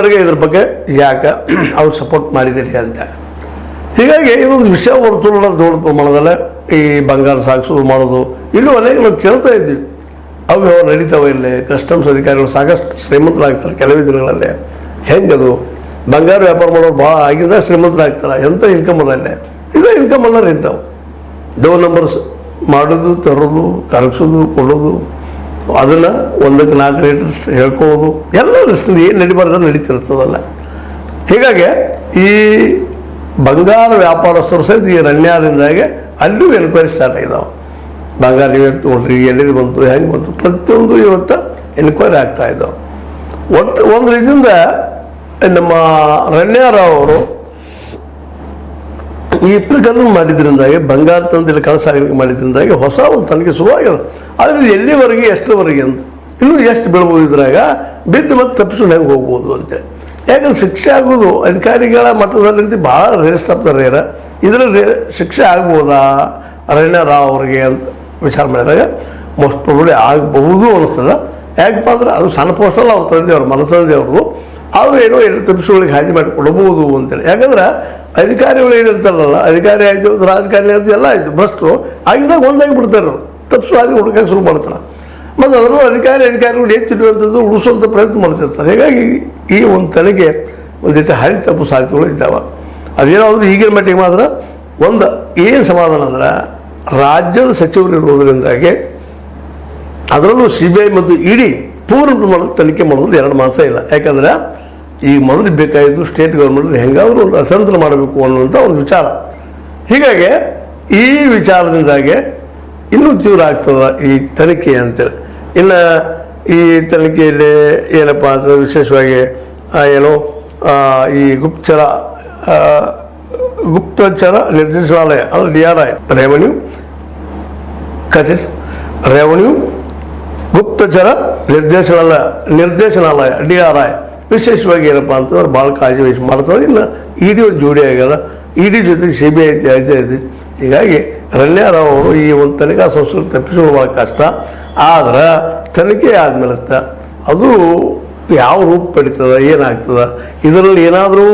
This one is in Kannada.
ಇಲ್ಲಿವರೆಗೆ ಇದ್ರ ಬಗ್ಗೆ ಯಾಕೆ ಅವ್ರು ಸಪೋರ್ಟ್ ಮಾಡಿದ್ದೀರಿ ಅಂತ. ಹೀಗಾಗಿ ಇದೊಂದು ವಿಷಯ ವರ್ತುಲ ದೊಡ್ಡ ಪ್ರಮಾಣದಲ್ಲೇ ಈ ಬಂಗಾರ ಸಾಗಿಸೋದು ಮಾಡೋದು ಇಲ್ಲೂ ಅನೇಕ ನಾವು ಕೇಳ್ತಾ ಇದ್ದೀವಿ. ಅವು ನಡೀತಾವೆ ಇಲ್ಲಿ. ಕಸ್ಟಮ್ಸ್ ಅಧಿಕಾರಿಗಳು ಸಾಕಷ್ಟು ಶ್ರೀಮಂತರಾಗ್ತಾರೆ ಕೆಲವೇ ದಿನಗಳಲ್ಲೇ. ಹೆಂಗದು ಬಂಗಾರ ವ್ಯಾಪಾರ ಮಾಡೋರು ಭಾಳ ಆಗಿದ್ದ ಶ್ರೀಮಂತರಾಗ್ತಾರೆ. ಎಂಥ ಇನ್ಕಮ್ ಅದಲ್ಲೇ ಇದೇ ಇನ್ಕಮ್ ಅಲ್ಲ ಇಂಥವು ಡೋ ನಂಬರ್ಸ್ ಮಾಡೋದು, ತರೋದು, ಕರಗಿಸೋದು, ಕೊಡೋದು, ಅದನ್ನು 1ಕ್ಕೆ 4 ರೇಟ್ ಹೇಳ್ಕೊಳ್ಳೋದು ಎಲ್ಲ ಇರ್ತದೆ. ಏನು ನಡಿಬಾರ್ದು ನಡೀತಿರ್ತದಲ್ಲ. ಹೀಗಾಗಿ ಈ ಬಂಗಾರ ವ್ಯಾಪಾರಸ್ಥರು ಸಹಿತ ಈ ರಣ್ಯಾರಿಂದಾಗೆ ಅಲ್ಲೂ ಎನ್ಕ್ವೈರಿ ಸ್ಟಾರ್ಟ್ ಆಗಿದ್ದಾವೆ. ಬಂಗಾರ ನೀವು ತೊಗೊಂಡ್ರಿ, ಎಲ್ಲಿದು ಬಂತು, ಹೆಂಗೆ ಬಂತು, ಪ್ರತಿಯೊಂದು ಇವತ್ತು ಎನ್ಕ್ವೈರಿ ಆಗ್ತಾ ಇದ್ದಾವೆ. ಒಟ್ಟು ಒಂದು ರೀತಿಯಿಂದ ನಮ್ಮ ರಣ್ಯಾರಾವ್ ಅವರು ಈ ಪ್ರಕರಣ ಮಾಡಿದ್ರಿಂದಾಗಿ ಬಂಗಾರ ತಂದಿಲ್ಲಿ ಕಳಸಾಗಲಿಕ್ಕೆ ಮಾಡಿದ್ರಿಂದಾಗಿ ಹೊಸ ಒಂದು ತನಿಖೆ ಶುರುವಾಗಿದೆ. ಆದರೆ ಇದು ಎಲ್ಲಿವರೆಗೆ ಎಷ್ಟರವರೆಗೆ ಅಂತ ಇನ್ನೂ ಎಷ್ಟು ಬೀಳ್ಬೋದು, ಇದ್ರಾಗ ಬಿದ್ದು ಮತ್ತೆ ತಪ್ಪಿಸ್ಕೊಂಡು ಹೆಂಗೆ ಹೋಗ್ಬೋದು ಅಂತೇಳಿ. ಯಾಕಂದ್ರೆ ಶಿಕ್ಷೆ ಆಗೋದು ಅಧಿಕಾರಿಗಳ ಮಟ್ಟದಲ್ಲಿ ಭಾಳ ರೇಸ್ಟ್ ಆಫ್ ದ ರೇರ. ಇದರಲ್ಲಿ ಶಿಕ್ಷೆ ಆಗ್ಬೋದಾ ರಣ್ಯಾರಾವ್ ಅವರಿಗೆ ಅಂತ ವಿಚಾರ ಮಾಡಿದಾಗ ಮೋಸ್ಟ್ ಪ್ರಾಬಬ್ಲಿ ಆಗಬಹುದು ಅನ್ನಿಸ್ತದೆ. ಯಾಕಪ್ಪ ಅಂದ್ರೆ ಅದು ಸಣ್ಣ ಪೋಸ್ಟಲ್ಲಿ ಅವ್ರ ತಂದೆಯವ್ರು ಮನ ತಂದೆಯವ್ರದ್ದು ಅವರು ಏನೋ ಎಲ್ಲಿ ತಪ್ಪಿಸೋಳಿಗೆ ಹಾದಿ ಮಾಡಿ ಕೊಡಬಹುದು ಅಂತೇಳಿ. ಯಾಕಂದ್ರೆ ಅಧಿಕಾರಿಗಳು ಏನಿರ್ತಾರಲ್ಲ, ಅಧಿಕಾರಿ ಆಯಿತು, ರಾಜಕಾರಣಿ ಆಯಿತು, ಎಲ್ಲ ಆಯಿತು, ಭ್ರಷ್ಟರು ಆಗಿದ್ದಾಗ ಒಂದಾಗಿ ಬಿಡ್ತಾರೆ. ತಪ್ಪಿಸೋ ಹಾದಿ ಹುಡುಕಕ್ಕೆ ಶುರು ಮಾಡ್ತಾರೆ. ಮತ್ತು ಅದರಲ್ಲೂ ಅಧಿಕಾರಿಗಳು ಹೆಚ್ಚಿಡುವಂಥದ್ದು ಉಳಿಸುವಂಥ ಪ್ರಯತ್ನ ಮಾಡ್ತಿರ್ತಾರೆ. ಹೀಗಾಗಿ ಈ ಒಂದು ತಲೆಗೆ ಒಂದಿಟ್ಟು ಹರಿ ತಪ್ಪು ಸಾಧ್ಯತೆಗಳು ಇದ್ದಾವೆ. ಅದೇನಾದರೂ ಈಗಿನ ಮಟ್ಟಿಗೆ ಮಾತ್ರ ಒಂದು ಏನು ಸಮಾಧಾನ ಅಂದ್ರೆ ರಾಜ್ಯದ ಸಚಿವರು ಇರುವುದರಿಂದಾಗಿ ಅದರಲ್ಲೂ CBI ಮತ್ತು ED ಪೂರ್ಣ ಪ್ರಮಾಣದ ತನಿಖೆ ಮಾಡೋದು ಎರಡು ಮಾತ್ರ ಇಲ್ಲ. ಯಾಕಂದ್ರೆ ಈಗ ಮೊದಲು ಬೇಕಾಗಿದ್ದು ಸ್ಟೇಟ್ ಗೌರ್ಮೆಂಟ್ ಹೆಂಗಾದರೂ ಒಂದು ಅಸಂತ್ರ ಮಾಡಬೇಕು ಅನ್ನುವಂಥ ಒಂದು ವಿಚಾರ. ಹೀಗಾಗಿ ಈ ವಿಚಾರದಿಂದಾಗೆ ಇನ್ನೂ ತೀವ್ರ ಆಗ್ತದೆ ಈ ತನಿಖೆ ಅಂತೇಳಿ. ಇನ್ನು ಈ ತನಿಖೆಯಲ್ಲಿ ಏನಪ್ಪ ಅಂತಂದ್ರೆ ವಿಶೇಷವಾಗಿ ಏನೋ ಈ ಗುಪ್ತಚರ ನಿರ್ದೇಶನಾಲಯ ಅಂದರೆ DRI ರೆವೆನ್ಯೂ ಗುಪ್ತಚರ ನಿರ್ದೇಶನಾಲಯ DRI ವಿಶೇಷವಾಗಿ ಏನಪ್ಪ ಅಂತಂದ್ರೆ ಭಾಳ ಕಾಳಜಿ ವಹಿಸಿ ಮಾಡ್ತದೆ. ಇನ್ನು ED ಒಂದು ಜೋಡಿ ಆಗ್ಯದ. ED ಜೊತೆಗೆ CBI ಐತೆ. ಹೀಗಾಗಿ ರಣ್ಯಾರಾವ್ ಅವರು ಈ ಒಂದು ತನಿಖಾ ಸಂಸ್ಥೆ ತಪ್ಪಿಸೋದು ಭಾಳ ಕಷ್ಟ. ಆದ್ರೆ ತನಿಖೆ ಆದಮೇಲೆ ಅದು ಯಾವ ರೂಪ ಪಡಿತದೆ, ಏನಾಗ್ತದೆ, ಇದರಲ್ಲಿ ಏನಾದರೂ